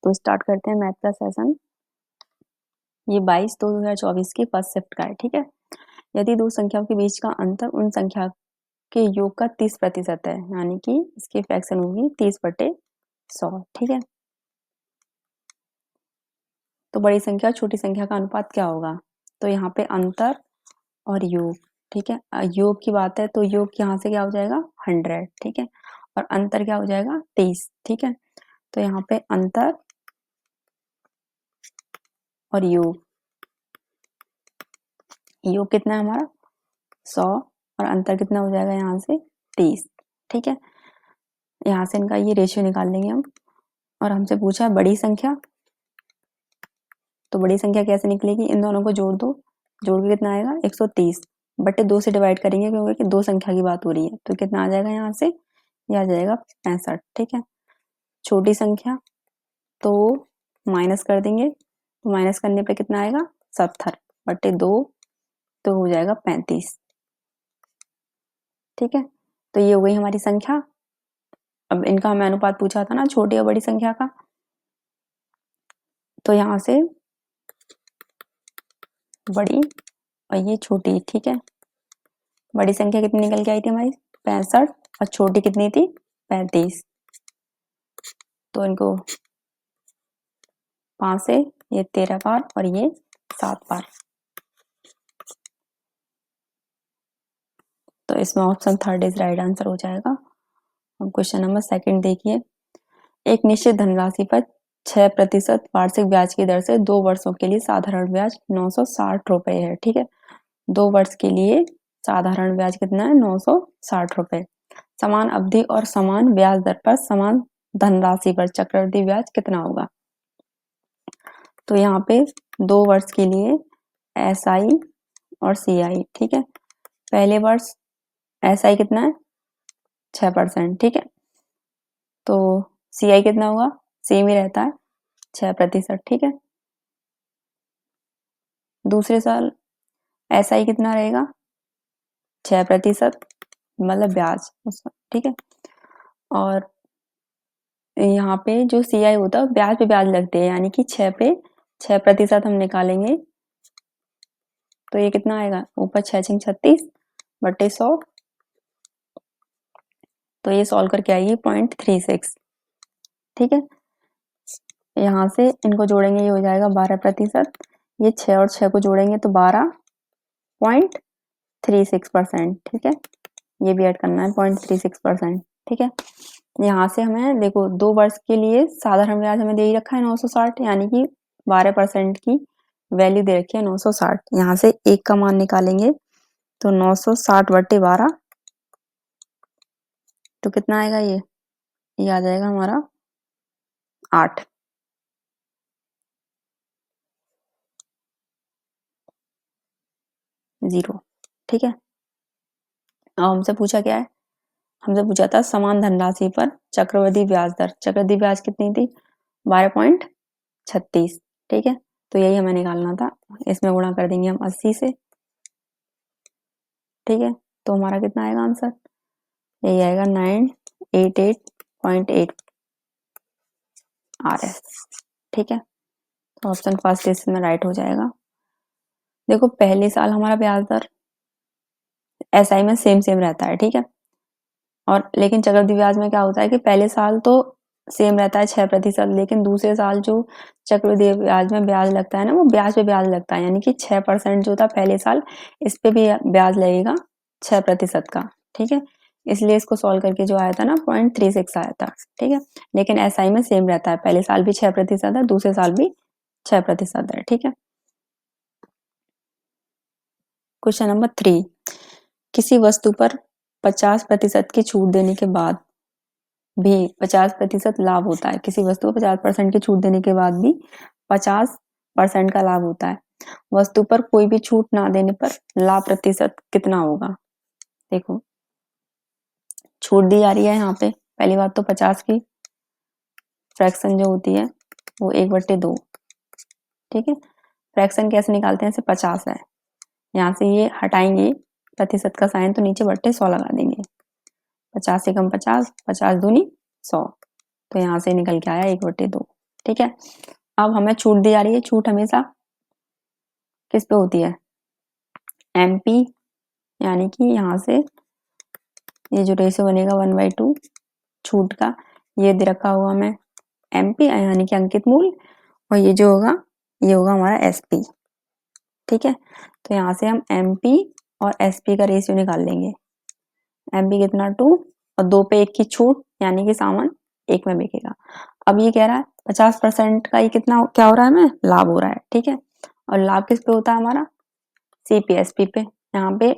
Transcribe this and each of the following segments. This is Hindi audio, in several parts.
तो स्टार्ट करते हैं मैथ का सेशन। ये 22/2/2024 की फर्स्ट शिफ्ट का है, ठीक है। यदि दो संख्याओं के बीच का अंतर उन संख्या के योग का 30% है, यानी कि इसकी फ्रैक्शन होगी 30/100, ठीक है। तो बड़ी संख्या और छोटी संख्या का अनुपात क्या होगा? तो यहाँ पे अंतर और योग, ठीक है। योग की बात है तो योग यहाँ से क्या हो जाएगा 100, ठीक है। और अंतर क्या हो जाएगा 30, ठीक है। तो यहाँ पे अंतर और योग कितना है हमारा 100 और अंतर कितना हो जाएगा यहाँ से 30, ठीक है। यहाँ से इनका ये रेशियो निकाल लेंगे हम। और हमसे पूछा है बड़ी संख्या, तो बड़ी संख्या कैसे निकलेगी? इन दोनों को जोड़ दो, जोड़ के कितना आएगा 130 बटे 2 से डिवाइड करेंगे क्योंकि दो संख्या की बात हो रही है। तो कितना आ जाएगा यहाँ से, ये आ जाएगा 65, ठीक है। छोटी संख्या तो माइनस कर देंगे, तो माइनस करने पे कितना आएगा 70 बटे 2, तो हो जाएगा 35, ठीक है। तो ये हो गई हमारी संख्या। अब इनका हमें अनुपात पूछा था ना छोटी और बड़ी संख्या का, तो यहाँ से बड़ी और ये छोटी, ठीक है। बड़ी संख्या कितनी निकल के आई थी हमारी 65 और छोटी कितनी थी 35। तो इनको 5 से ये 13 बार और ये 7 बार। तो इसमें option third is right answer हो जाएगा। अब क्वेश्चन नंबर सेकंड देखिए। एक निश्चित धनराशि पर 6% वार्षिक ब्याज की दर से 2 वर्षों के लिए साधारण ब्याज 960 रुपए है, ठीक है। 2 वर्ष के लिए साधारण ब्याज कितना है 960 रुपए। समान अवधि और समान ब्याज दर पर समान धनराशि पर चक्रवृद्धि ब्याज कितना होगा? तो यहाँ पे 2 वर्ष के लिए SI और CI, ठीक है। पहले वर्ष SI कितना है 6%, ठीक है। तो CI कितना होगा, सेम ही रहता है 6%, ठीक है। दूसरे साल SI कितना रहेगा 6%, मतलब ब्याज, ठीक है। और यहाँ पे जो CI होता है ब्याज पे ब्याज लगते हैं, यानी कि 6 पे 6% हम निकालेंगे तो ये कितना आएगा, ऊपर 6 6 36 बटे 100, तो ये सॉल्व करके आएगी 0.36, ठीक है। यहाँ से इनको जोड़ेंगे, ये हो जाएगा 12%, ये 6 और 6 को जोड़ेंगे तो 12.36%, ठीक है। ये भी ऐड करना है 0.36%, ठीक है। यहाँ से हमें देखो 2 वर्ष के लिए साधारण ब्याज हमें दे ही रखा है 960, यानी कि 12% की वैल्यू दे रखी है 960। यहाँ से एक का मान निकालेंगे तो 960 बटे 12, तो कितना आएगा ये आ जाएगा हमारा 8, जीरो, ठीक है। अब हमसे पूछा क्या है, हमसे पूछा था समान धनराशि पर चक्रवृद्धि ब्याज दर, चक्रवृद्धि ब्याज कितनी थी 12.36, ठीक है। तो यही हमें निकालना था। इसमें गुणा कर देंगे हम 80 से, ठीक है। तो हमारा कितना आएगा आंसर, यही आएगा 988.8 RS, ठीक है। तो ऑप्शन फर्स्ट इसमें राइट हो जाएगा। देखो पहले साल हमारा ब्याज दर SI में सेम रहता है, ठीक है। और लेकिन चक्रवृद्धि ब्याज में क्या होता है कि पहले साल तो सेम रहता है 6%, लेकिन दूसरे साल जो चक्रवृद्धि ब्याज में ब्याज लगता है ना, वो ब्याज पे ब्याज लगता है, यानी कि 6% जो था पहले साल, इस पे भी ब्याज लगेगा 6% का, ठीक है। इसलिए इसको सॉल्व करके जो आया था ना 0.36 आया था, ठीक है। लेकिन SI में सेम रहता है, पहले साल भी 6% है, दूसरे साल भी 6% है, ठीक है। क्वेश्चन नंबर 3, किसी वस्तु पर 50% की छूट देने के बाद भी 50% लाभ होता है। किसी वस्तु को 50% की छूट देने के बाद भी 50% का लाभ होता है। वस्तु पर कोई भी छूट ना देने पर लाभ प्रतिशत कितना होगा? देखो छूट दी जा रही है यहाँ पे, पहली बात तो 50 की फ्रैक्शन जो होती है वो 1/2, ठीक है। फ्रैक्शन कैसे निकालते हैं, जैसे 50 है, यहाँ से ये हटाएंगे प्रतिशत का साइन, तो नीचे बट्टे 100 लगा देंगे। 50 से कम 50, 50 दूनी 100, तो यहाँ से निकल के आया 1/2, ठीक है। अब हमें छूट दी जा रही है, छूट हमेशा किस पे होती है, MP, यानी कि यहाँ से ये जो रेशियो बनेगा 1/2 छूट का, ये दे रखा होगा हमें MP यानी कि अंकित मूल्य, और ये जो होगा ये होगा हमारा SP। ठीक है, तो यहाँ से हम MP और SP का रेशियो निकाल लेंगे। MP कितना 2 और 2 पे 1 की छूट, यानी कि सामान 1 में बिकेगा। अब ये कह रहा है 50% का ये कितना क्या हो रहा है, हमें लाभ हो रहा है। ठीक है, और लाभ किस पे होता है हमारा, CP/SP पे। यहाँ पे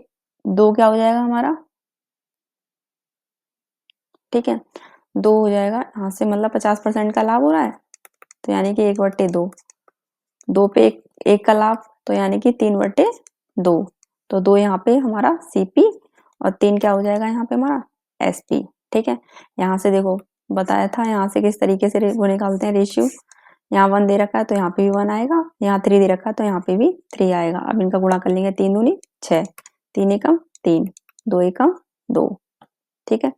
2 क्या हो जाएगा हमारा, ठीक है 2 हो जाएगा यहाँ से, मतलब 50% का लाभ हो रहा है, तो यानी कि 1/2, 2 पे 1 का लाभ, तो यानी कि 3/2, तो 2 यहाँ पे हमारा CP और 3 क्या हो जाएगा यहाँ पे हमारा SP। ठीक है, यहाँ से देखो बताया था यहाँ से किस तरीके से वो निकालते हैं रेशियो। यहाँ 1 दे रखा है तो यहाँ पे भी 1 आएगा, यहाँ 3 दे रखा है तो यहाँ पे भी 3 आएगा। अब इनका गुणा कर लेंगे, 3 दूनी 6, 3 एकम 3, 2 एकम 2। ठीक है,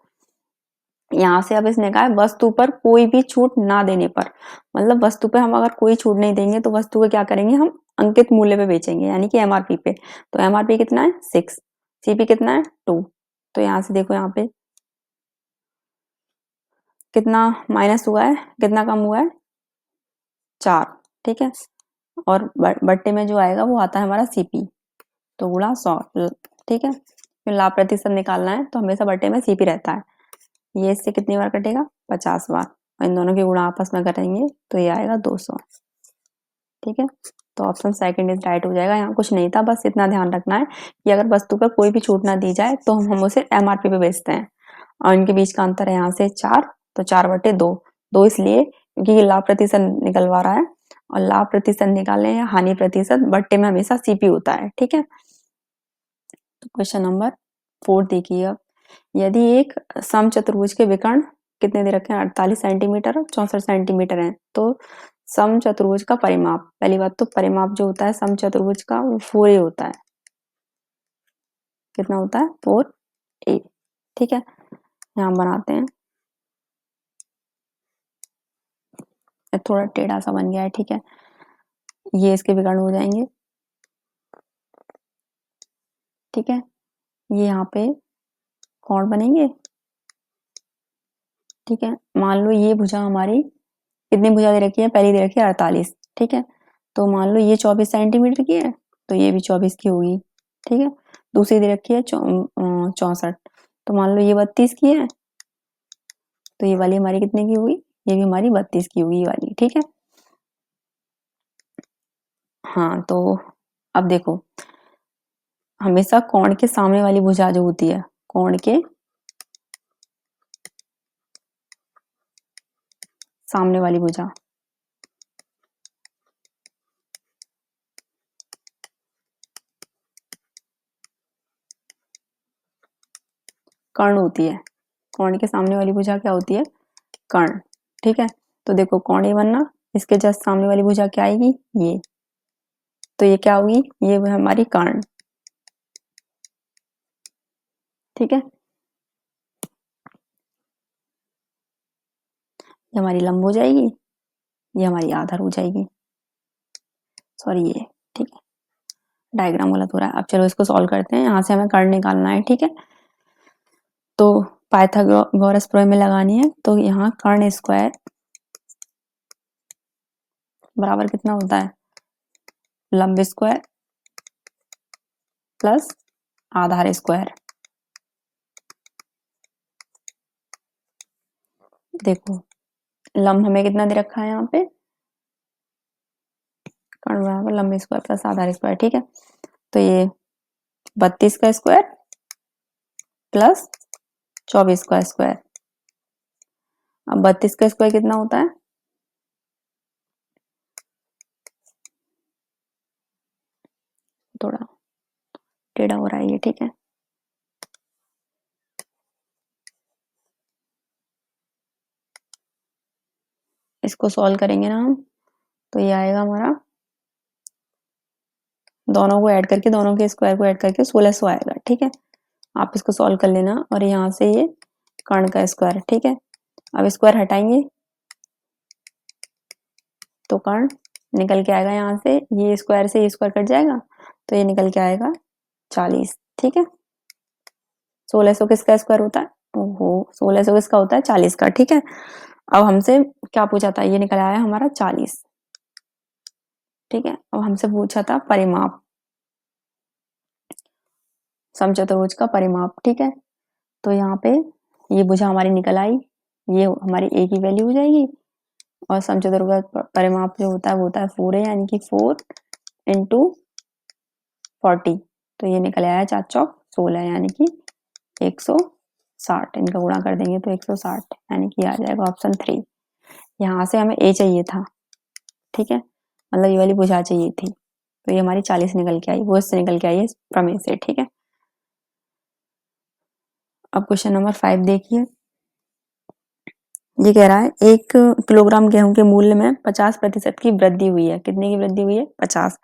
यहाँ से अब इसने कहा है वस्तु पर कोई भी छूट ना देने पर, मतलब वस्तु पे हम अगर कोई छूट नहीं देंगे तो वस्तु को क्या करेंगे, हम अंकित मूल्य पे बेचेंगे, यानी कि MRP पे। तो MRP कितना है 6, CP कितना है 2, तो यहाँ से देखो यहाँ पे कितना माइनस हुआ है, कितना कम हुआ है 4। ठीक है, और बट्टे में जो आएगा वो आता है हमारा CP, तो गुणा 100। ठीक है, फिर लाभ प्रतिशत निकालना है तो हमेशा बट्टे में CP रहता है। ये इससे कितनी बार कटेगा, 50 बार, और इन दोनों के गुणा आपस में करेंगे तो ये आएगा 200। ठीक है, तो ऑप्शन सेकंड इज राइट हो जाएगा। यहाँ कुछ नहीं था, बस इतना ध्यान रखना है कि अगर वस्तु पर कोई भी छूट ना दी जाए तो हम उसे MRP पे बेचते हैं, और इनके बीच का अंतर है यहाँ से 4, तो 4/2, 2 इसलिए क्योंकि ये लाभ प्रतिशत निकलवा रहा है, और लाभ प्रतिशत निकालने या हानि प्रतिशत बट्टे में हमेशा CP होता है। ठीक है, तो क्वेश्चन नंबर 4 देखिए। अब यदि एक समचतुर्भुज के विकर्ण कितने दे रखे हैं, 48 सेंटीमीटर और 64 सेंटीमीटर है, तो समचतुर्भुज का परिमाप, पहली बात तो परिमाप जो होता है समचतुर्भुज का वो 4A होता है। कितना होता है 4A। ठीक है, यहाँ बनाते हैं, थोड़ा टेढ़ा सा बन गया है। ठीक है, ये इसके विकर्ण हो जाएंगे। ठीक है, ये यहाँ पे कोण बनेंगे। ठीक है, मान लो ये भुजा हमारी कितनी भुजा दे रखी है, पहली दे रखी है 48। ठीक है, तो मान लो ये 24 सेंटीमीटर की है तो ये भी 24 की होगी। ठीक है, दूसरी दे रखी है 64, तो मान लो ये 32 की है तो ये वाली हमारी कितने की होगी, ये भी हमारी 32 की होगी ये वाली। ठीक है, हाँ तो अब देखो हमेशा कोण के सामने वाली भुजा जो होती है, कोण के सामने वाली भुजा कर्ण होती है। कोण के सामने वाली भुजा क्या होती है, कर्ण। ठीक है, तो देखो कोण A बनना, इसके जस्ट सामने वाली भुजा क्या आएगी, ये, तो ये क्या होगी, ये वो हमारी कर्ण। ठीक है, ये हमारी लंब हो जाएगी, ये हमारी आधार हो जाएगी। सॉरी ये, ठीक है डायग्राम गलत हो रहा है। अब चलो इसको सॉल्व करते हैं, यहाँ से हमें कर्ण निकालना है। ठीक है, तो पाइथागोरस प्रमेय में लगानी है, तो यहाँ कर्ण स्क्वायर बराबर कितना होता है, लंब स्क्वायर प्लस आधार स्क्वायर। देखो लंब हमें कितना दे रखा है यहाँ पे, कर्ण बराबर लंब स्क्वायर प्लस आधार स्क्वायर। ठीक है, तो ये 32 का स्क्वायर प्लस 24 का स्क्वायर। अब 32 का स्क्वायर कितना होता है, थोड़ा टेढ़ा हो रहा है ये। ठीक है, इसको सॉल्व करेंगे ना हम, तो ये आएगा हमारा, दोनों को ऐड करके, दोनों के स्क्वायर को ऐड करके 1600 आएगा। ठीक है, आप इसको सॉल्व कर लेना, और यहाँ से ये कर्ण का स्क्वायर। ठीक है, अब स्क्वायर हटाएंगे तो कर्ण निकल के आएगा यहाँ से, ये स्क्वायर कट जाएगा तो ये निकल के आएगा 40। ठीक है, 1600 किसका स्क्वायर होता है? ओहो, 1600 किसका होता है? 40 का। ठीक है, अब हमसे क्या पूछा था? ये निकल आया हमारा 40। ठीक है, अब हमसे पूछा था परिमाप, समचतुर्भुज का परिमाप। ठीक है, तो यहाँ पे ये भुजा हमारी निकल आई, ये हमारी ए की वैल्यू हो जाएगी, और समचतुर्भुज का परिमाप जो होता है वो होता है 4 है, यानी कि 4 इंटू 40, तो ये निकल आया 4 चौक 16, यानी कि 160। इनका गुणा कर देंगे तो 160, यानी कि आ जाएगा ऑप्शन 3। यहाँ से हमें ए चाहिए था। ठीक है, मतलब ये वाली भुजा चाहिए थी, तो ये हमारी 40 निकल के आई, वो इससे निकल के आई है प्रमेय से। ठीक है, अब क्वेश्चन नंबर 5 देखिए। ये कह रहा है 1 किलोग्राम गेहूं के मूल्य में 50% की वृद्धि हुई है। कितने की वृद्धि हुई है? 50,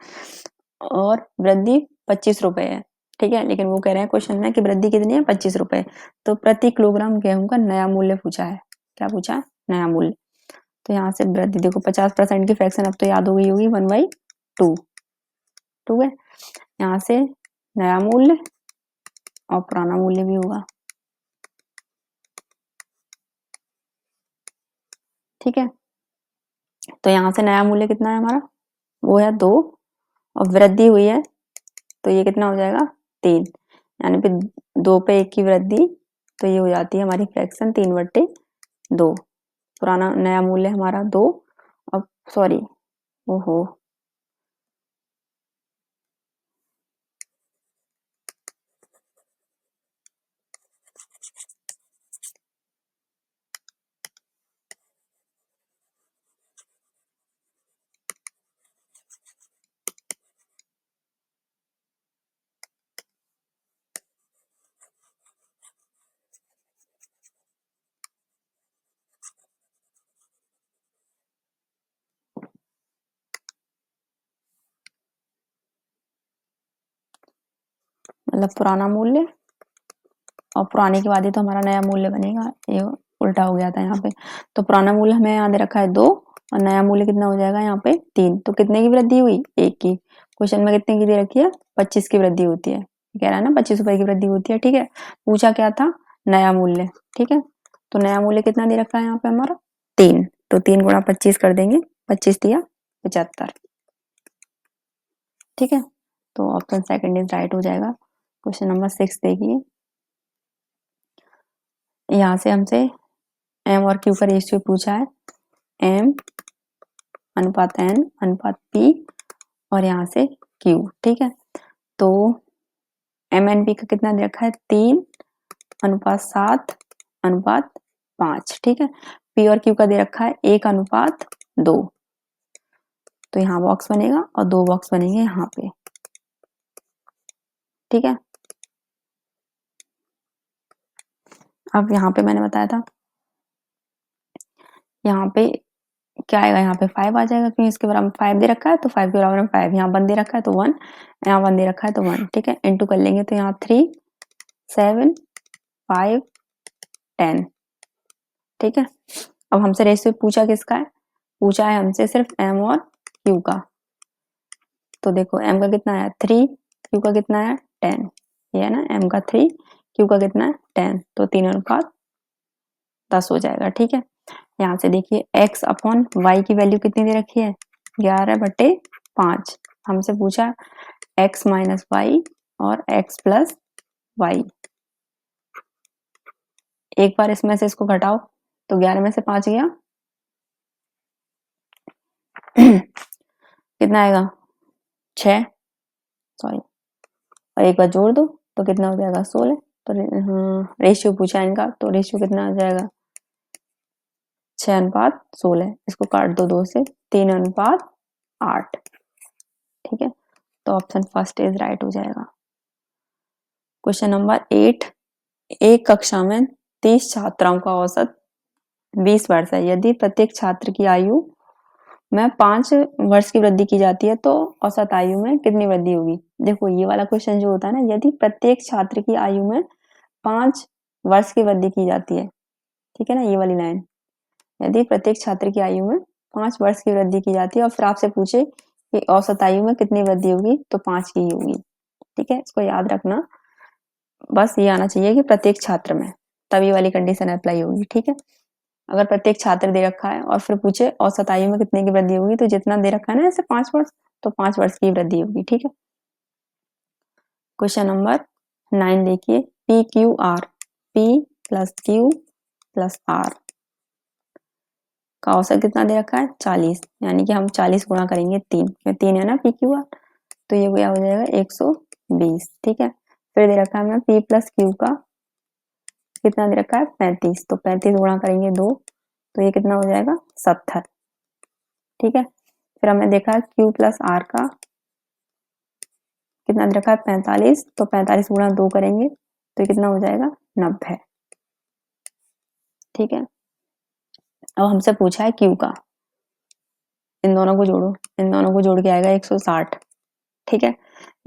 और वृद्धि 25 रुपए है। ठीक है, लेकिन वो कह रहे हैं क्वेश्चन में कि वृद्धि कितनी है? 25 रुपए। तो प्रति किलोग्राम गेहूं का नया मूल्य पूछा है। क्या पूछा है? नया मूल्य। तो यहाँ से वृद्धि देखो, 50% की फ्रैक्शन अब तो याद हो गई होगी, 1/2। ठीक है, यहाँ से नया मूल्य और पुराना मूल्य भी होगा। ठीक है, तो यहाँ से नया मूल्य कितना है हमारा? वो है 2, और वृद्धि हुई है तो ये कितना हो जाएगा? 3, यानी कि 2 पे 1 की वृद्धि, तो ये हो जाती है हमारी फ्रैक्शन 3/2। पुराना नया मूल्य हमारा 2, अब सॉरी, ओहो, मतलब पुराना मूल्य और पुराने के बाद ही तो हमारा नया मूल्य बनेगा, ये उल्टा हो गया था यहाँ पे। तो पुराना मूल्य हमें यहाँ दे रखा है 2, और नया मूल्य कितना हो जाएगा यहाँ पे? 3। तो कितने की वृद्धि हुई? 1 की। क्वेश्चन में कितने की दे रखी है? 25 की वृद्धि होती है, कह रहा है ना 25 रुपए की वृद्धि होती है। ठीक है, पूछा क्या था? नया मूल्य। ठीक है, तो नया मूल्य कितना दे रखा है यहाँ पे हमारा? 3। तो 3 गुणा 25 कर देंगे, 25 दिया 75। ठीक है, तो ऑप्शन सेकंड इज राइट हो जाएगा। क्वेश्चन नंबर 6 देखिए। यहाँ से हमसे एम और क्यू का रेशियो पूछा है, एम अनुपात एन अनुपात पी, और यहाँ से क्यू। ठीक है, तो एम एन पी का कितना दे रखा है? 3:7 अनुपात 5। ठीक है, पी और क्यू का दे रखा है 1:2। तो यहाँ बॉक्स बनेगा और 2 बॉक्स बनेंगे यहाँ पे। ठीक है, अब यहाँ पे मैंने बताया था, यहाँ पे क्या आएगा? यहाँ पे 5 आ जाएगा, क्योंकि इसके बराबर 5 दे रखा है, तो 5 के बराबर में 5, यहाँ 1 दे रखा है तो 1, यहाँ 1 दे रखा है तो 1। ठीक है, इंटू कर लेंगे तो यहाँ 3, 7, 5, 10। ठीक है, अब हमसे रेशियो पूछा किसका है? पूछा है हमसे सिर्फ एम और क्यू का। तो देखो एम का कितना है? 3, क्यू का कितना है? 10। ये है ना, एम का 3, क्यू का कितना है? 10, तो 3:10 हो जाएगा। ठीक है, यहाँ से देखिए x अपॉन y की वैल्यू कितनी दे रखी है? 11/5। हमसे पूछा x माइनस वाई और x प्लस वाई। एक बार इसमें से इसको घटाओ तो 11 में से 5 गया कितना आएगा? 6, सॉरी, और एक बार जोड़ दो तो कितना हो जाएगा? 16। तो रेशियो पूछा है इनका, तो रेशियो कितना आ जाएगा? 6:16। इसको काट दो 2 से, 3:8। ठीक है, तो ऑप्शन फर्स्ट इज राइट हो जाएगा। Question number 8। एक कक्षा में 30 छात्राओं का औसत 20 वर्ष है। यदि प्रत्येक छात्र की आयु में 5 वर्ष की वृद्धि की जाती है तो औसत आयु में कितनी वृद्धि होगी? देखो ये वाला क्वेश्चन जो होता है ना, यदि प्रत्येक छात्र की आयु में 5 वर्ष की वृद्धि की जाती है, ठीक है ना, ये वाली लाइन, यदि प्रत्येक छात्र की आयु में 5 वर्ष की वृद्धि की जाती है और फिर आपसे पूछे कि औसत आयु में कितनी वृद्धि होगी, तो 5 की होगी। ठीक है, इसको याद रखना। बस ये आना चाहिए कि प्रत्येक छात्र में, तभी वाली कंडीशन अप्लाई होगी। ठीक है, अगर प्रत्येक छात्र दे रखा है और फिर पूछे औसत आयु में कितने की वृद्धि होगी, तो जितना दे रखा है ना जैसे 5 वर्ष, तो 5 वर्ष की वृद्धि होगी। ठीक है, क्वेश्चन नंबर 9 देखिए, P Q R, P plus Q plus R का औसत कितना दे रखा है 40, यानी कि हम 40 गुणा करेंगे 3 है ना पी क्यू आर, तो ये क्या हो जाएगा 120। ठीक है, फिर दे रखा है हमें पी प्लस क्यू का कितना दे रखा है 35, तो 35 गुणा करेंगे 2, तो ये कितना हो जाएगा 70। ठीक है, फिर हमने देखा है क्यू प्लस आर का कितना दे रखा है 45, तो 45 गुणा 2 करेंगे तो ये कितना हो जाएगा 90। ठीक है, अब हमसे पूछा है क्यू का, इन दोनों को जोड़ो, इन दोनों को जोड़ के आएगा 160। ठीक है,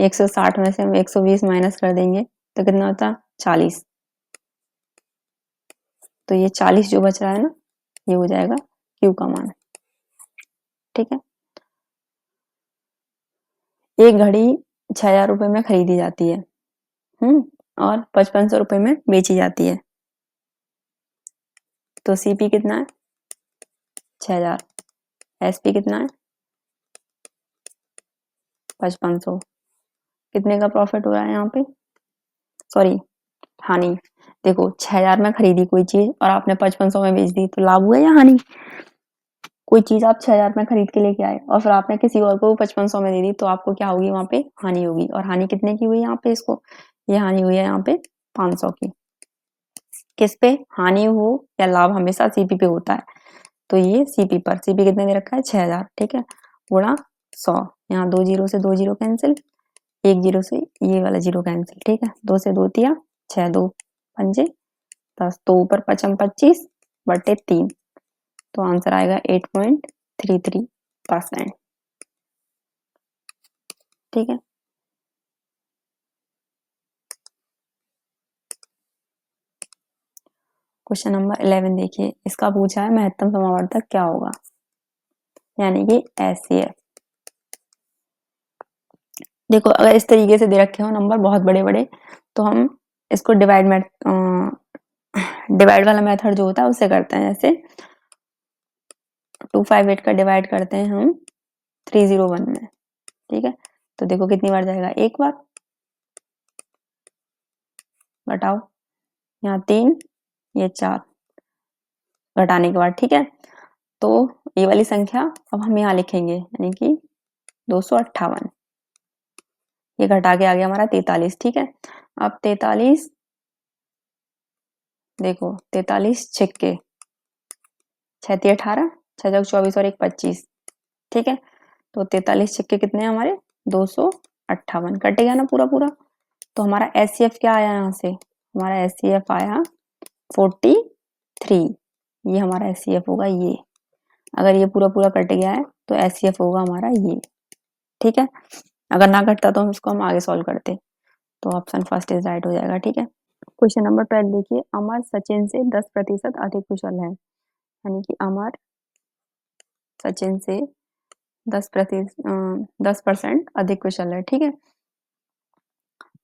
160 में से हम 120 माइनस कर देंगे तो कितना होता है 40, तो ये 40 जो बच रहा है ना ये हो जाएगा क्यू का मान। ठीक है, एक घड़ी 6,000 रुपए में खरीदी जाती है और 5500 रुपए में बेची जाती है, तो सीपी कितना है 6,000, एसपी कितना है 5500, कितने का प्रॉफिट हो रहा है यहाँ पे, सॉरी हानि। देखो 6,000 में खरीदी कोई चीज और आपने 5500 में बेच दी, तो लाभ हुआ या हानि। कोई चीज आप 6,000 में खरीद के लेके आए और फिर आपने किसी और को 5500 में दे दी, तो आपको क्या होगी वहां पे हानि होगी। और हानि कितने की हुई यहाँ पे, इसको ये हानि हुई है यहाँ पे 500 की। किस पे हानि हो या लाभ हमेशा सीपी पे होता है, तो ये सीपी पर, सीपी कितने दे रखा है 6,000। ठीक है, गुणा 100, यहाँ 2 जीरो से 2 जीरो कैंसिल, 1 जीरो से ये वाला जीरो कैंसिल। ठीक है, 2 से 2 तिया 6, 2 पंजे 10, तो ऊपर पचम 25 बटे 3, तो आंसर आएगा 8.33%। ठीक है, क्वेश्चन नंबर 11 देखिए, इसका पूछा है महत्तम समावर्तक क्या होगा, यानी कि एचसीएफ। देखो अगर इस तरीके से दे रखे हो नंबर बहुत बड़े बड़े, तो हम इसको डिवाइड वाला मेथड जो होता है उससे करते हैं। जैसे 258 का डिवाइड करते हैं हम 301 में। ठीक है, तो देखो कितनी बार जाएगा, एक बार, घटाओ, यहाँ 3 ये 4, घटाने के बाद। ठीक है, तो ये वाली संख्या अब हम यहाँ लिखेंगे, यानी कि 258, ये घटा के आ गया हमारा 43। ठीक है, अब 43, देखो 43 छिक्के 6 18, 6 24 और 1 25। ठीक है, तो 43 छिक्के कितने हैं हमारे 258, कट गया ना पूरा पूरा। तो हमारा एचसीएफ क्या आया यहाँ से, हमारा एचसीएफ आया 43, ये हमारा एचसीएफ होगा ये। अगर ये पूरा पूरा कट गया है तो एचसीएफ होगा हमारा ये। ठीक है, अगर ना कटता तो हम आगे सॉल्व करते, तो ऑप्शन फर्स्ट इज राइट हो जाएगा। ठीक है, क्वेश्चन नंबर 12 देखिए, अमर सचिन से 10% अधिक कुशल है, यानी कि अमर सचिन से 10% अधिक कुशल है। ठीक है,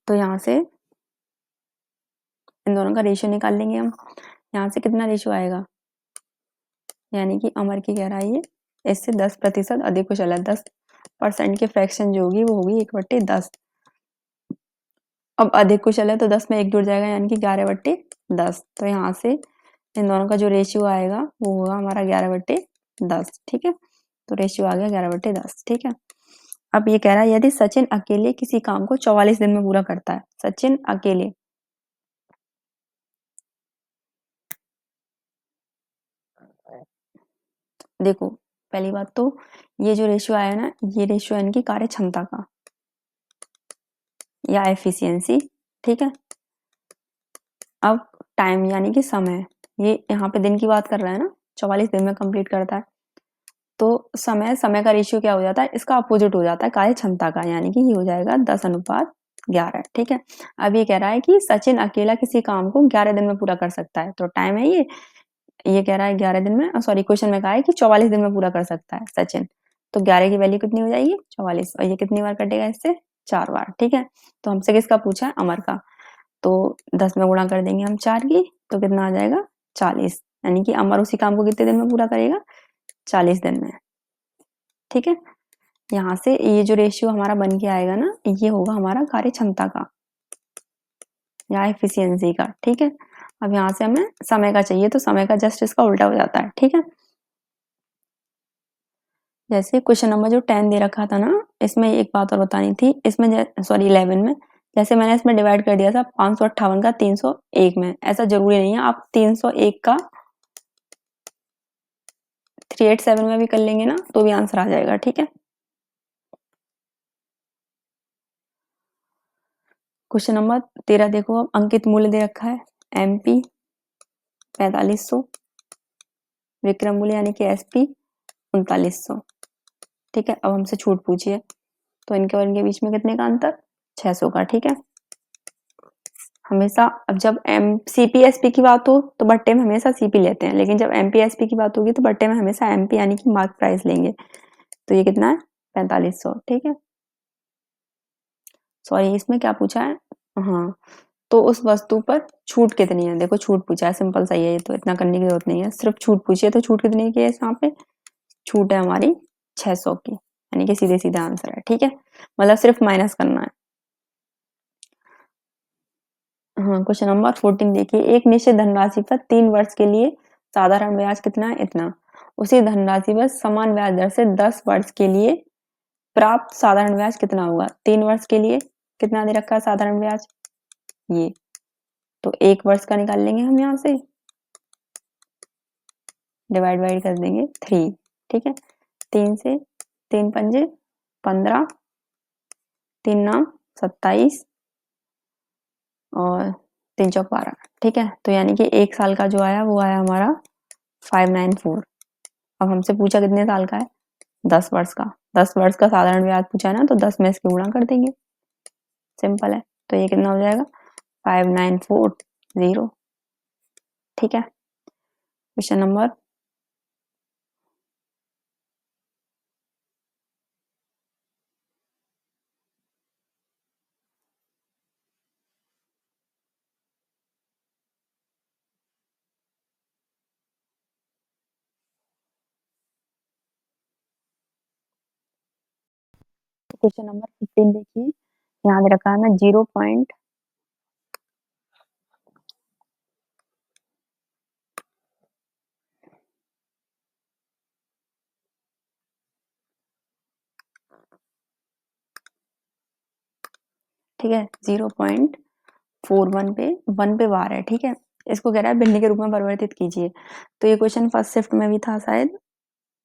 तो यहाँ से इन दोनों का रेशियो निकाल लेंगे हम। यहाँ से कितना रेशियो आएगा, यानी कि अमर की कह रहा है ये इससे 10% अधिक कुशल है, 10% की फ्रैक्शन जो होगी वो होगी 1/10। अब अधिक कुशल है तो 10 में 1 जुड़ जाएगा, यानी कि 11/10। तो यहाँ से इन दोनों का जो रेशियो आएगा वो होगा हमारा 11/10। ठीक है, तो रेशियो आ गया 11/10। ठीक है, अब ये कह रहा है यदि सचिन अकेले किसी काम को 44 दिन में पूरा करता है, सचिन अकेले, देखो पहली बात तो ये जो रेशियो आया ना, ये रेशियो है इनकी कार्य क्षमता का या एफिशिएंसी। ठीक है, अब टाइम यानी कि समय, ये यहाँ पे दिन की बात कर रहा है ना, 44 दिन में कंप्लीट करता है, तो समय का रेशियो क्या हो जाता है, इसका अपोजिट हो जाता है कार्य क्षमता का, यानी कि ये हो जाएगा 10:11। ठीक है, अब ये कह रहा है कि सचिन अकेला किसी काम को 11 दिन में पूरा कर सकता है, तो टाइम है ये, ये कह रहा है 11 दिन में, सॉरी क्वेश्चन में कहा है कि 44 दिन में पूरा कर सकता है सचिन। तो 11 की वैल्यू कितनी हो जाएगी 44, और ये कितनी बार कटेगा इससे 4 बार। ठीक है, तो हमसे किसका पूछा है अमर का। तो 10 में गुणा कर देंगे हम 4 की, तो कितना आ जाएगा 40, यानी कि अमर उसी काम को कितने दिन में पूरा करेगा 40 दिन में। ठीक है, यहाँ से ये जो रेशियो हमारा बन के आएगा ना, ये होगा हमारा कार्य क्षमता का या एफिशिएंसी का। ठीक है, अब यहाँ से हमें समय का चाहिए, तो समय का जस्ट इसका उल्टा हो जाता है। ठीक है, जैसे क्वेश्चन नंबर जो 10 दे रखा था ना, इसमें एक बात और बतानी थी। इसमें सॉरी 11 में, जैसे मैंने इसमें डिवाइड कर दिया था 558 का 301 में, ऐसा जरूरी नहीं है आप 301 का 387 में भी कर लेंगे ना तो भी आंसर आ जाएगा। ठीक है, क्वेश्चन नंबर 13 देखो, अब अंकित मूल्य दे रखा है MP 4500, विक्रम मूल्य यानी कि SP 3900। ठीक है, अब हमसे छूट पूछिए, तो इनके और इनके बीच में कितने का अंतर 600 का। ठीक है, हमेशा अब जब CPSP की बात हो तो बट्टे में हमेशा CP लेते हैं, लेकिन जब MPSP की बात होगी तो बट्टे में हमेशा MP यानी कि मार्क प्राइस लेंगे। तो ये कितना है 4500। ठीक है, सॉरी इसमें क्या पूछा है, हाँ, तो उस वस्तु पर छूट कितनी है। देखो छूट पूछा है, सिंपल सा ही है, ये तो इतना करने की जरूरत नहीं है, सिर्फ छूट पूछी है। तो छूट कितनी की है यहाँ पे, छूट है हमारी 600 की, यानी कि सीधे सीधा आंसर है। ठीक है, मतलब सिर्फ माइनस करना है। हाँ, क्वेश्चन नंबर 14 देखिए, एक निश्चित धनराशि पर 3 वर्ष के लिए साधारण ब्याज कितना है इतना, उसी धनराशि पर समान ब्याज दर से 10 वर्ष के लिए प्राप्त साधारण ब्याज कितना होगा। 3 वर्ष के लिए कितना दे रखा है साधारण ब्याज, ये तो 1 वर्ष का निकाल लेंगे हम यहाँ से, डिवाइड बाइड कर देंगे 3। ठीक है, 3 से 3 पंजे 15, 3 नाम 27 और 3 चौक 12। ठीक है, तो यानी कि 1 साल का जो आया वो आया हमारा 594। अब हमसे पूछा कितने साल का है 10 वर्ष का। 10 वर्ष का साधारण ब्याज पूछा है ना, तो 10 में इसके गुणा कर देंगे, सिंपल है। तो ये कितना हो जाएगा 5940। ठीक है, क्वेश्चन नंबर क्वेश्चन नंबर 15 देखिए, यहाँ दे रखा है ना 0 पॉइंट, ठीक है 0.41 पे 1 पे बार है। ठीक है, इसको कह रहा है भिन्न के रूप में परिवर्तित कीजिए। तो ये क्वेश्चन फर्स्ट शिफ्ट में भी था शायद,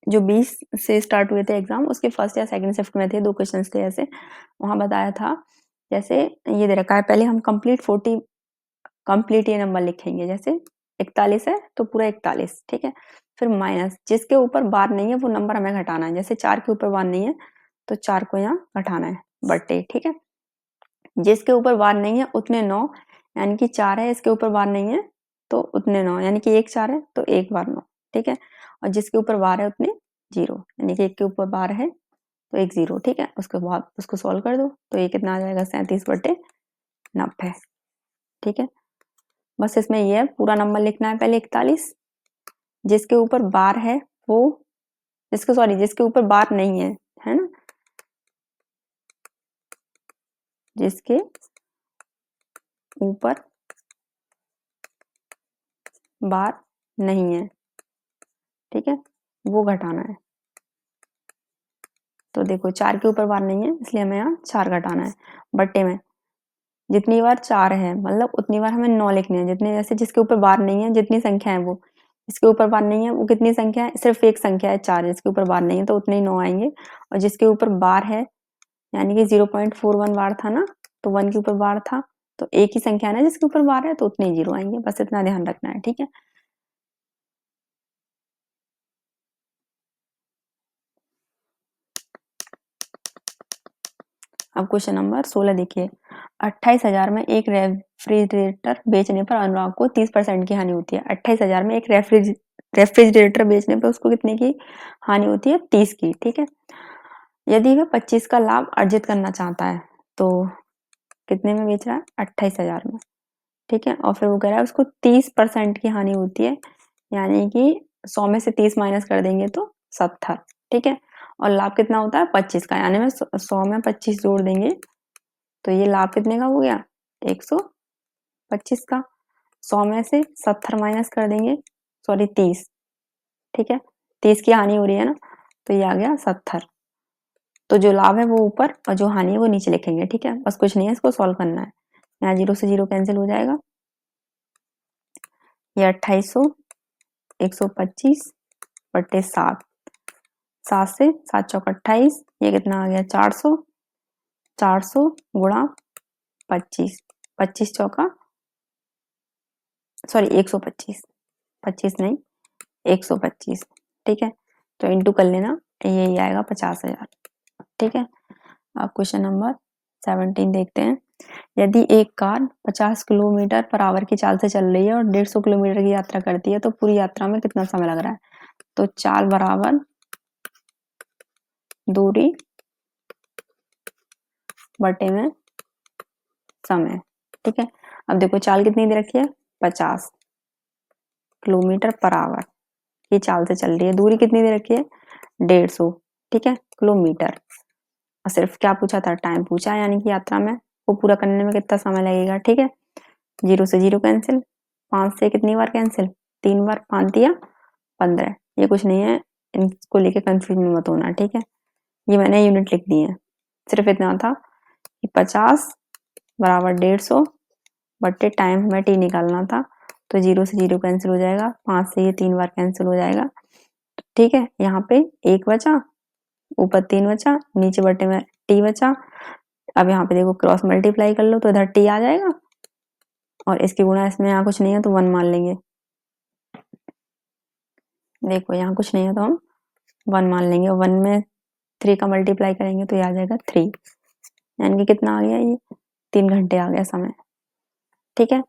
जो 20 से स्टार्ट हुए थे एग्जाम, उसके फर्स्ट या सेकंड शिफ्ट में थे, 2 क्वेश्चन थे ऐसे, वहां बताया था। जैसे ये दे रखा है, पहले हम कंप्लीट ये नंबर लिखेंगे, जैसे 41 है तो पूरा 41। ठीक है, फिर माइनस, जिसके ऊपर बार नहीं है वो नंबर हमें घटाना है, जैसे 4 के ऊपर बार नहीं है तो 4 को यहाँ घटाना है, बट्टे। ठीक है, जिसके ऊपर बार नहीं है उतने 9, यानी कि 4 है इसके ऊपर बार नहीं है तो उतने 9, यानी कि 1 4 है तो 1 बार 9। ठीक है, और जिसके ऊपर बार है उतने 0, यानी कि 1 के ऊपर बार है तो 1 0। ठीक है, उसके बाद उसको सॉल्व कर दो, तो ये कितना आ जाएगा 37/90। ठीक है, बस इसमें ये है, पूरा नंबर लिखना है पहले 41, जिसके ऊपर बार है वो, जिसके ऊपर बार नहीं है ना, जिसके ऊपर बार नहीं है, ठीक है, वो घटाना है। तो देखो 4 के ऊपर बार नहीं है इसलिए हमें यहाँ 4 घटाना है, बट्टे में जितनी बार 4 है मतलब उतनी बार हमें 9 लिखने हैं। जितने, जैसे जिसके ऊपर बार नहीं है, जितनी संख्या है वो, इसके ऊपर बार नहीं है वो कितनी संख्या है, सिर्फ एक संख्या है 4, जिसके ऊपर बार नहीं है तो उतने ही 9 आएंगे। और जिसके ऊपर बार है, यानी कि 0.41 बार था ना, तो 1 के ऊपर बार था, तो एक ही संख्या है ना जिसके ऊपर बार है, तो उतने ही 0 आएंगे, बस इतना ध्यान रखना है। ठीक है, अब क्वेश्चन नंबर 16 देखिए, 28,000 में एक रेफ्रिजरेटर बेचने पर अनुराग को 30% की हानि होती है। 28,000 में एक रेफ्रिजरेटर बेचने पे उसको कितने की हानि होती है? 30 की। ठीक है, यदि वह 25 का लाभ अर्जित करना चाहता है तो कितने में बेच रहा है? 28,000 में। ठीक है, और फिर वो कह रहा है उसको 30% की हानि होती है, यानी कि 100 में से 30 माइनस कर देंगे तो 70। ठीक है, और लाभ कितना होता है? 25 का, यानी में 100 में 25 जोड़ देंगे तो ये लाभ कितने का हो गया? 125 का। 100 में से 70 माइनस कर देंगे, सॉरी 30। ठीक है, 30 की हानि हो रही है ना, तो ये आ गया 70। तो जो लाभ है वो ऊपर और जो हानि है वो नीचे लिखेंगे। ठीक है, बस कुछ नहीं है, इसको सॉल्व करना है। यहाँ 0 से 0 कैंसिल हो जाएगा, ये 2800, 125 बटे 7, 7 से 7 चौक 28, ये कितना आ गया? 400, 400 गुणा 25, 25 चौका, सॉरी 125, 25 नहीं 125। ठीक है, तो इंटू कर लेना, यही आएगा 50,000। ठीक है, अब क्वेश्चन नंबर 17 देखते हैं। यदि एक कार 50 किलोमीटर पर आवर की चाल से चल रही है और 150 किलोमीटर की यात्रा करती है तो पूरी यात्रा में कितना समय लग रहा है? तो चाल बराबर दूरी बटे में समय। ठीक है, अब देखो चाल कितनी दे रखी है? 50 किलोमीटर पर आवर की चाल से चल रही है, दूरी कितनी दे रखी है? 150। ठीक है, किलोमीटर। और सिर्फ क्या पूछा था? टाइम पूछा है, यानी कि यात्रा में वो पूरा करने में कितना समय लगेगा। ठीक है, 0 से 0 कैंसिल, 5 से कितनी बार कैंसिल? 3 बार, 5 दिया 15। ये कुछ नहीं है, इनको लेके कंफ्यूज मत होना। ठीक है, ये मैंने यूनिट लिख दी है, सिर्फ इतना था कि 50 बराबर 150 बटे टाइम हमें टी निकालना था। तो 0 से 0 कैंसिल हो जाएगा, 5 से ये 3 बार कैंसिल हो जाएगा। ठीक है, यहाँ पे 1 बचा, ऊपर 3 बचा, नीचे बटे में टी बचा। अब यहाँ पे देखो क्रॉस मल्टीप्लाई कर लो तो इधर टी आ जाएगा, और इसकी गुणा इसमें यहाँ कुछ नहीं है तो 1 मान लेंगे। देखो यहाँ कुछ नहीं है तो हम 1 मान लेंगे, 1 में 3 का मल्टीप्लाई करेंगे तो ये आ जाएगा 3, यानी कि कितना आ गया? ये 3 घंटे आ गया समय। ठीक है,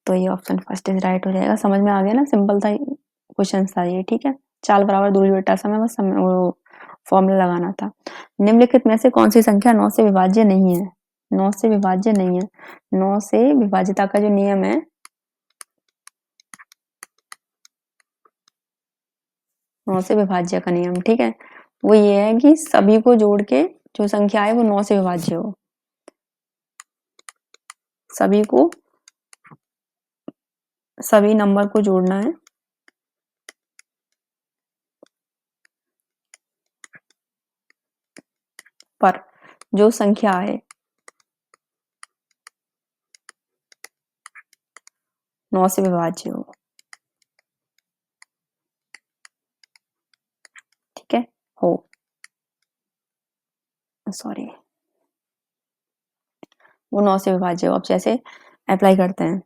तो ये ऑप्शन फर्स्ट इज राइट हो जाएगा। समझ में आ गया ना, सिंपल था क्वेश्चन था ये। ठीक है, चाल बराबर दूरी बटा समय, बस समय वो फॉर्मूला लगाना था। निम्नलिखित में से कौन सी संख्या 9 से विभाज्य नहीं है? 9 से विभाज्य नहीं है। 9 से विभाज्यता का जो नियम है, 9 से विभाज्य का नियम, ठीक है, वो ये है कि सभी को जोड़ के जो संख्या है वो 9 से विभाज्य हो। सभी को, सभी नंबर को जोड़ना है पर जो संख्या है 9 से विभाज्य हो। ठीक है, हो, सॉरी, वो 9 से विभाज्य हो। अब जैसे अप्लाई करते हैं,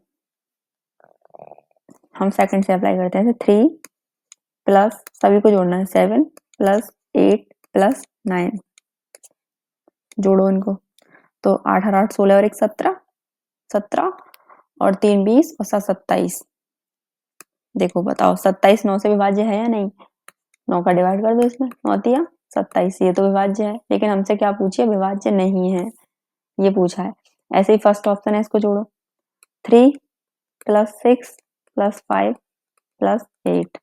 हम सेकंड से अप्लाई करते हैं। 3 प्लस, सभी को जोड़ना है, 7 प्लस 8 प्लस 9, जोड़ो इनको। तो 8 और 8 16 और 1 17, 17 और 3 20 और 7 27। देखो बताओ 27 9 से विभाज्य है या नहीं? 9 का डिवाइड कर दो इसमें, 9 तिया 27, ये तो विभाज्य है। लेकिन हमसे क्या पूछिए? विभाज्य नहीं है, ये पूछा है। ऐसे ही फर्स्ट ऑप्शन है, इसको जोड़ो। 3 प्लस 6 प्लस 5 प्लस 8,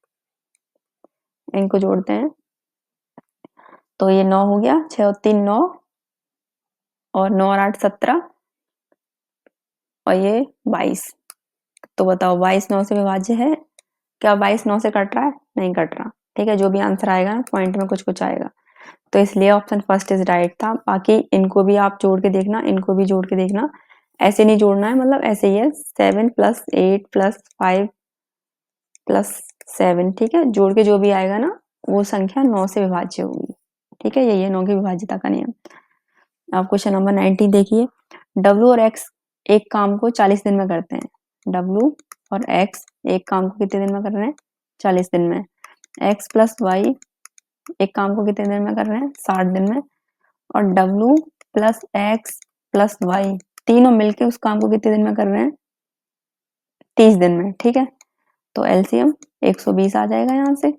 इनको जोड़ते हैं तो ये 9 हो गया, 6 और 3 9, और 9 और 8 17, और ये 22। तो बताओ 22 9 से विभाज्य है क्या? 22 9 से कट रहा है? नहीं कट रहा। ठीक है, जो भी आंसर आएगा ना पॉइंट में कुछ कुछ आएगा, तो इसलिए ऑप्शन फर्स्ट इज राइट था। बाकी इनको भी आप जोड़ के देखना, इनको भी जोड़ के देखना, ऐसे नहीं जोड़ना है, मतलब ऐसे ही है, 7 प्लस 8 प्लस 5 प्लस 7। ठीक है, जोड़ के जो भी आएगा ना वो संख्या 9 से विभाज्य होगी। ठीक है, यही है 9 की विभाज्यता का नियम। अब क्वेश्चन नंबर 19 देखिए। डब्ल्यू और एक्स एक काम को 40 दिन में करते हैं। डब्ल्यू और एक्स एक काम को कितने दिन में कर रहे हैं? 40 दिन में। एक्स प्लस वाई एक काम को कितने दिन में कर रहे हैं? 60 दिन में। और W plus X plus Y तीनों मिलके उस काम को कितने दिन में कर रहे हैं? 30 दिन में। ठीक है, तो एलसीएम 120 आ जाएगा यहाँ से।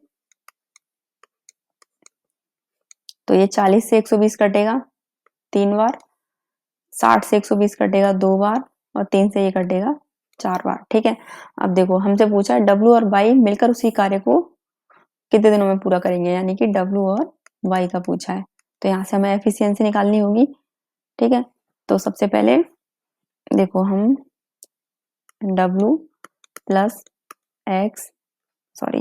तो ये 40 से 120 कटेगा 3 बार, 60 से 120 कटेगा 2 बार और 3 से ये कटेगा 4 बार। ठीक है, अब देखो हमसे पूछा है डब्ल्यू और वाई मिलकर उसी कार्य को कितने दिनों में पूरा करेंगे, यानी कि डब्ल्यू और वाई का पूछा है। तो यहाँ से हमें एफिशिएंसी निकालनी होगी। ठीक है, तो सबसे पहले देखो हम डब्ल्यू प्लस एक्स, सॉरी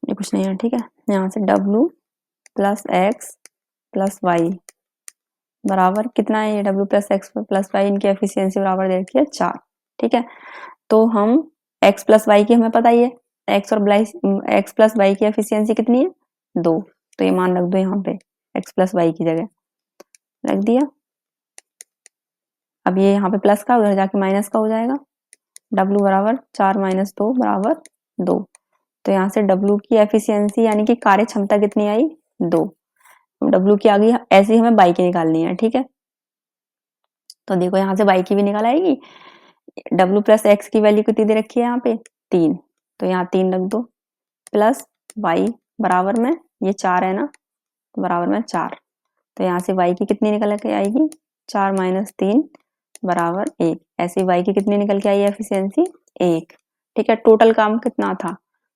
ये कुछ नहीं है। ठीक है, यहाँ से W plus X plus Y बराबर कितना है, ये W plus X plus Y इनकी एफिशिएंसी बराबर दे रखी है 4। ठीक है, तो हम एक्स प्लस वाई की हमें पता ही है, एक्स प्लस वाई की एफिशिएंसी कितनी है 2, तो ये मान रख दो यहाँ पे एक्स प्लस वाई की जगह रख दिया। अब ये यहाँ पे प्लस का उधर जाके माइनस का हो जाएगा, डब्ल्यू बराबर 4 माइनस 2 बराबर 2। तो यहाँ से डब्ल्यू की एफिशिएंसी यानी कि कार्य क्षमता कितनी आई 2। डब्ल्यू की आगे ऐसे ही हमें बाई की निकालनी है। ठीक है, तो देखो यहाँ से बाई की भी निकाल आएगी। डब्ल्यू प्लस एक्स की वैल्यू कितनी दे रखी है यहाँ पे 3, तो यहाँ 3 रख दो प्लस वाई बराबर में ये 4 है ना, बराबर में 4। तो यहाँ से y की कितनी निकल के आएगी 4 माइनस 3 बराबर 1। ऐसे y की कितनी निकल के आई एफिशिएंसी 1। ठीक है, टोटल काम कितना था,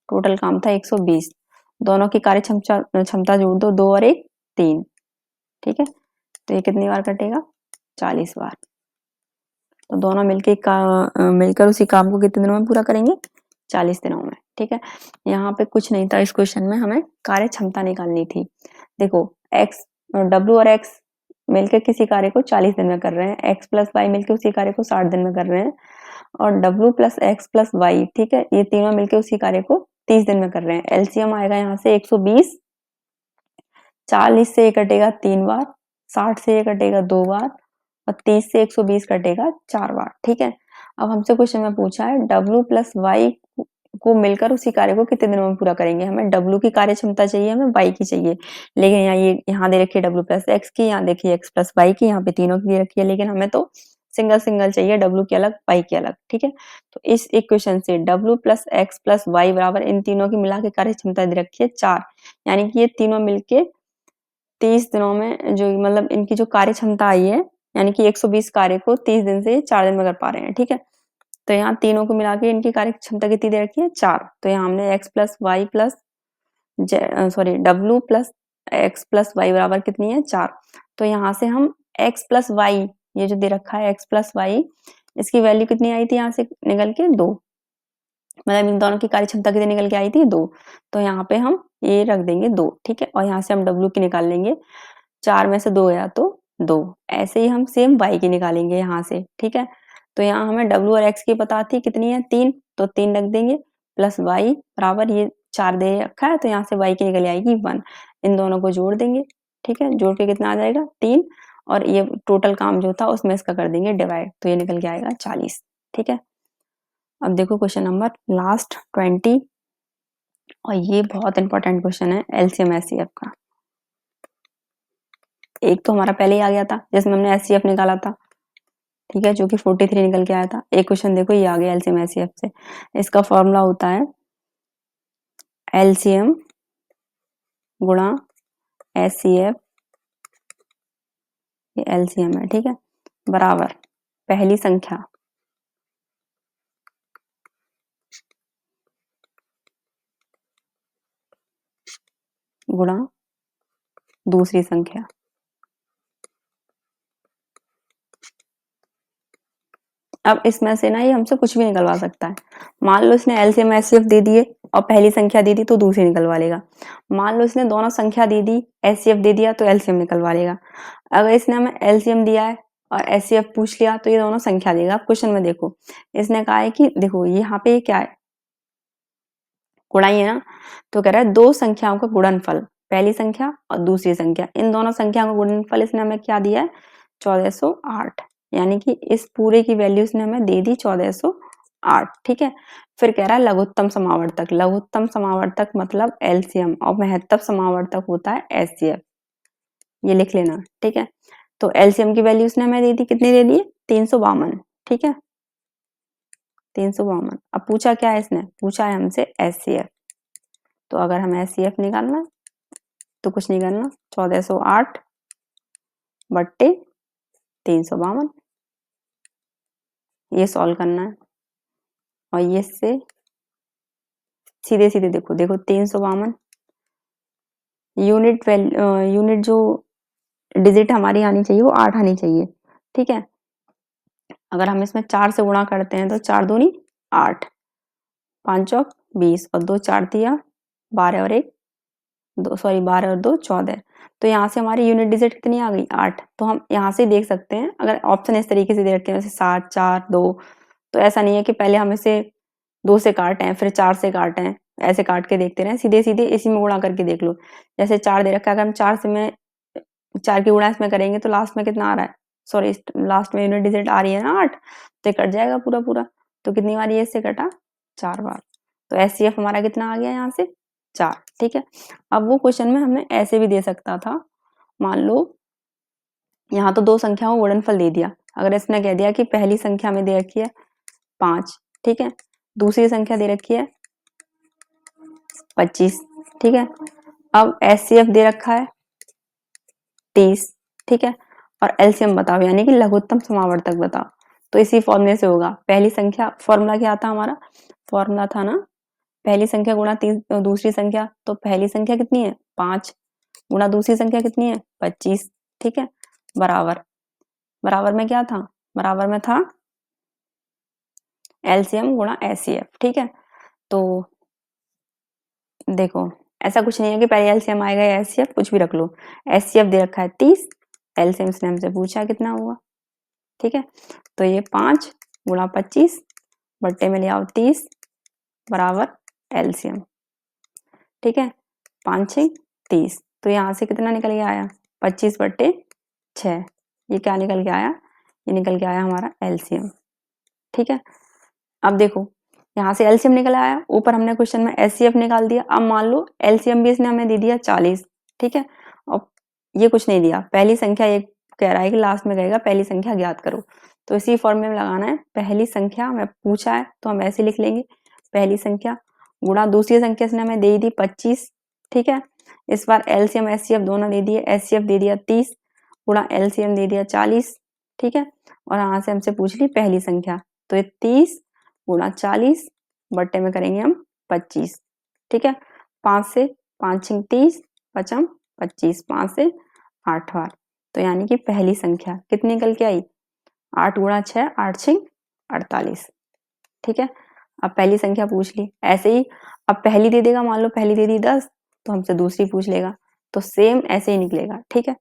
टोटल काम था 120। दोनों की कार्य क्षमता जोड़ दो, 2 और 1 3। ठीक है, तो ये कितनी बार कटेगा 40 बार। तो दोनों मिलकर उसी काम को कितने दिनों में पूरा करेंगे 40 दिनों में। ठीक है, यहाँ पे कुछ नहीं था इस क्वेश्चन में, हमें कार्य क्षमता निकालनी थी। देखो एक्स डब्ल्यू और एक्स मिलकर किसी कार्य को 40 दिन में कर रहे हैं, एक्स प्लस वाई मिलकर उसी कार्य को 60 दिन में कर रहे हैं, और W plus X plus Y, ठीक है, ये तीनों मिलकर उसी कार्य को 30 दिन में कर रहे हैं। एलसीएम आएगा यहाँ से 120, 40 से ये कटेगा 3 बार, 60 से ये कटेगा 2 बार और 30 से 120 कटेगा 4 बार। ठीक है, अब हमसे क्वेश्चन में पूछा है डब्ल्यू प्लस वाई को मिलकर उसी कार्य को कितने दिनों में पूरा करेंगे। हमें डब्ल्यू की कार्य क्षमता चाहिए, हमें वाई की चाहिए, लेकिन यहाँ दे रखी है डब्ल्यू प्लस एक्स की, यहाँ देखिए एक्स प्लस वाई की, यहाँ पे तीनों की दे रखी है, लेकिन हमें तो सिंगल सिंगल चाहिए, डब्ल्यू की अलग वाई की अलग। ठीक है, तो इस इक्वेशन से W plus X plus Y बराबर इन तीनों की मिला के कार्य क्षमता दे रखी है 4, यानी कि ये तीनों मिलके 30 दिनों में जो मतलब इनकी जो कार्य क्षमता आई है, यानी कि 120 कार्य को 30 दिन से 4 दिन में कर पा रहे हैं। ठीक है, तो यहाँ तीनों को मिला के इनकी कार्य क्षमता कितनी दे रखी है 4। तो यहाँ हमने X plus Y plus sorry W plus X plus Y बराबर कितनी है 4। तो यहाँ से हम एक्स प्लस वाई, ये जो दे रखा है एक्स प्लस वाई, इसकी वैल्यू कितनी आई थी यहाँ से निकल के 2, मतलब इन दोनों की कार्य क्षमता कितनी निकल के आई थी 2। तो यहाँ पे हम ये रख देंगे 2। ठीक है, और यहाँ से हम डब्ल्यू की निकाल लेंगे, 4 में से 2 गया तो 2। ऐसे ही हम सेम वाई की निकालेंगे यहाँ से। ठीक है, तो यहाँ हमें डब्ल्यू और एक्स की पता थी कितनी है 3, तो 3 रख देंगे प्लस वाई बराबर ये 4 दे रखा है, तो यहाँ से वाई की निकल आएगी 1। इन दोनों को जोड़ देंगे। ठीक है, जोड़ के कितना आ जाएगा 3, और ये टोटल काम जो था उसमें इसका कर देंगे डिवाइड, तो ये निकल के आएगा 40। ठीक है, अब देखो क्वेश्चन नंबर लास्ट 20, और ये बहुत इंपॉर्टेंट क्वेश्चन है एलसीएम एचसीएफ का। एक तो हमारा पहले ही आ गया था जिसमें हमने एचसीएफ निकाला था, ठीक है, जो कि 43 निकल के आया था। एक क्वेश्चन देखो ये आ गया एलसीएम एचसीएफ से। इसका फॉर्मूला होता है एलसीएम गुणा एचसीएफ, ये एलसीएम है। ठीक है, बराबर पहली संख्या गुणा दूसरी संख्या। अब इसमें से ना ये हमसे कुछ भी निकलवा सकता है। मान लो इसने एलसीएम एचसीएफ दे दिए और पहली संख्या दे दी तो दूसरी निकलवा लेगा। मान लो इसने दोनों संख्या दे दी, एचसीएफ दे दिया तो एलसीएम निकलवा लेगा। अगर इसने हमें एलसीएम दिया है और एचसीएफ पूछ लिया तो ये दोनों संख्या देगा। क्वेश्चन में देखो इसने कहा है कि देखो यहाँ पे क्या है, गुणाई है ना, तो कह रहा है दो संख्याओं का गुणनफल, पहली संख्या और दूसरी संख्या, इन दोनों संख्याओं का गुणनफल इसने हमें क्या दिया है 1408, यानी कि इस पूरे की वैल्यू इसने हमें दे दी 1408। ठीक है, फिर कह रहा है लघुत्तम समावर्तक, लघुत्तम समावर्तक मतलब एलसीएम, और महत्तम समावर्तक होता है एचसीएफ, ये लिख लेना। ठीक है, तो एलसीएम की वैल्यू उसने हमें दे दी, कितनी दे दी है 352, ठीक है 352। अब पूछा क्या है इसने, पूछा है हमसे एचसीएफ। तो अगर हमें एचसीएफ निकालना है तो कुछ नहीं करना, 1408 बट्टे 352 ये सॉल्व करना है। और ये से सीधे सीधे देखो 352 यूनिट जो डिजिट हमारी आनी चाहिए वो 8 आनी चाहिए, ठीक है। अगर हम इसमें 4 से गुणा करते हैं तो 4 दूनी 8, 5 चौक 20 और 2 4 दिया 12 और 1 2 सॉरी 12 और 2 14। तो यहाँ से हमारी यूनिट डिजिट कितनी आ गई 8। तो हम यहाँ से देख सकते हैं, अगर ऑप्शन इस तरीके से दे रखे हैं जैसे 7 4 2, तो ऐसा नहीं है कि पहले हम इसे 2 से काटें फिर 4 से काटें, ऐसे काट के देखते रहें, सीधे सीधे इसी में गुणा करके देख लो। जैसे 4 दे रखा है, अगर हम 4 की गुणा इसमें करेंगे तो लास्ट में कितना आ रहा है, सॉरी लास्ट में यूनिट डिजिट आ रही है ना 8, तो कट जाएगा पूरा पूरा। तो कितनी बार ये इससे कटा 4 बार। तो एचसीएफ हमारा कितना आ गया यहाँ से 4, ठीक है। अब वो क्वेश्चन में हमें ऐसे भी दे सकता था, मान लो यहाँ तो 2 संख्याओं गुणनफल दे दिया, अगर इसने कह दिया कि पहली संख्या में दे रखी है 5, ठीक है, दूसरी संख्या दे रखी है 25, ठीक है। अब एचसीएफ दे रखा है 30, ठीक है, और एलसीएम बताओ यानी कि लघुत्तम समावर्तक बताओ। तो इसी फॉर्मूले से होगा, पहली संख्या फॉर्मूला क्या था हमारा, फॉर्मूला था ना पहली संख्या गुणा दूसरी संख्या। तो पहली संख्या कितनी है 5 गुणा दूसरी संख्या कितनी है 25, ठीक है, बराबर बराबर में क्या था, बराबर में था एलसीएम गुणा एचसीएफ, ठीक है। तो देखो ऐसा कुछ नहीं है कि पहले एलसीएम आएगा या एचसीएफ, कुछ भी रख लो। एचसीएफ दे रखा है 30, एलसीएम इसने हमसे पूछा कितना हुआ, ठीक है। तो ये 5 गुणा 25 बट्टे में ले आओ 30 बराबर एलसीएम, ठीक है, 5 6 30। तो यहाँ से कितना निकल के आया 25 बट्टे 6, ये क्या निकल के आया, ये निकल के आया हमारा एलसीएम, ठीक है। अब देखो यहाँ से एलसीएम निकल आया, ऊपर हमने क्वेश्चन में एचसीएफ निकाल दिया। अब मान लो एलसीएम भी इसने हमें दे दिया 40, ठीक है, और ये कुछ नहीं दिया, पहली संख्या एक कह रहा है कि लास्ट में कहेगा पहली संख्या ज्ञात करो। तो इसी फॉर्मूले में लगाना है, पहली संख्या हमें पूछा है तो हम ऐसे लिख लेंगे पहली संख्या गुणा दूसरी संख्या इसने हमें दे दी 25, ठीक है। इस बार एलसीएम एचसीएफ दोनों दे दिए, एचसीएफ दे दिया 30 गुणा एलसीएम दे दिया 40, ठीक है, और यहाँ से हमसे पूछ ली पहली संख्या। तो ये 30 गुणा 40 बट्टे में करेंगे हम 25, ठीक है, 5 से 5 6 30 पचम 25, 5 से 8 बार। तो यानी कि पहली संख्या कितनी निकल के आई 8 गुणा 6 8 6 48, ठीक है। अब पहली संख्या पूछ ली, ऐसे ही अब पहली दे देगा, मान लो पहली दे दी 10 तो हमसे दूसरी पूछ लेगा, तो सेम ऐसे ही निकलेगा, ठीक है।